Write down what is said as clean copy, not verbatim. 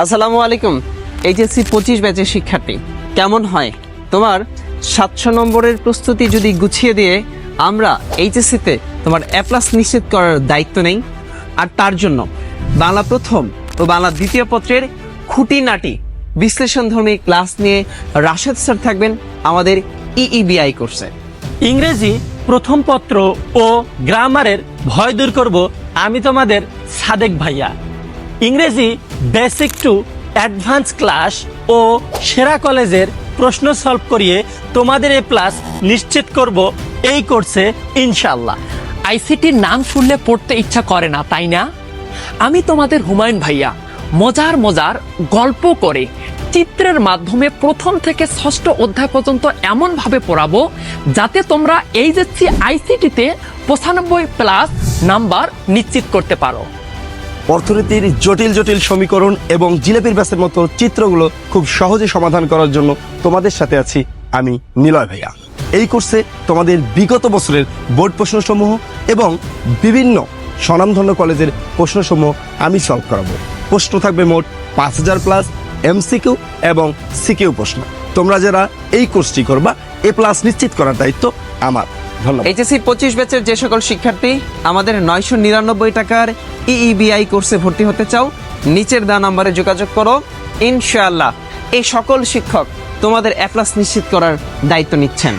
আসসালামু আলাইকুম। এইচএসসি 25 ব্যাচের শিক্ষার্থী কেমন হয়? তোমার 700 নম্বরের প্রস্তুতি যদি গুছিয়ে দিয়ে আমরা এইচএসসিতে তোমার এ প্লাস নিশ্চিত করার দায়িত্ব নেই। আর তার জন্য বাংলা প্রথম ও বাংলা দ্বিতীয় পত্রের খুঁটিনাটি বিশ্লেষণধর্মী ক্লাস নিয়ে রাশেদ স্যার থাকবেন আমাদের ইইবিআই কোর্সে। ইংরেজি প্রথম পত্র ও গ্রামারের ভয় দূর করব আমি তোমাদের সাদেক ভাইয়া। ইংরেজি বেসিক টু অ্যাডভান্স ক্লাস ও সেরা কলেজের প্রশ্ন সলভ করিয়ে তোমাদের এ প্লাস নিশ্চিত করব এই কোর্সে ইনশাল্লাহ। আইসিটির নাম শুনলে পড়তে ইচ্ছা করে না, তাই না? আমি তোমাদের হুমায়ুন ভাইয়া মজার মজার গল্প করে চিত্রের মাধ্যমে প্রথম থেকে ষষ্ঠ অধ্যায় পর্যন্ত এমনভাবে পড়াবো যাতে তোমরা এইচএসসি আইসিটিতে 95+ নাম্বার নিশ্চিত করতে পারো। অর্থনীতির জটিল জটিল সমীকরণ এবং জিলেপির ব্যাসের মতো চিত্রগুলো খুব সহজে সমাধান করার জন্য তোমাদের সাথে আছি আমি নিলয় ভাইয়া। এই কোর্সে তোমাদের বিগত বছরের বোর্ড প্রশ্নসমূহ এবং বিভিন্ন স্বনামধন্য কলেজের প্রশ্নসমূহ আমি সলভ করাবো। প্রশ্ন থাকবে মোট 5000+ এমসিকিউ এবং সিকিউ প্রশ্ন। তোমরা যারা এই কোর্সটি করবা এ প্লাস নিশ্চিত করার দায়িত্ব আমার। ধন্যবাদ। এইচএসসি 25 ব্যাচের যে সকল শিক্ষার্থী আমাদের 999 টাকার ইইবিআই কোর্সে ভর্তি হতে চাও, নিচের দেওয়া নম্বরে যোগাযোগ করো। ইনশাআল্লাহ এই সকল শিক্ষক তোমাদের এ প্লাস নিশ্চিত করার দায়িত্ব নিচ্ছেন।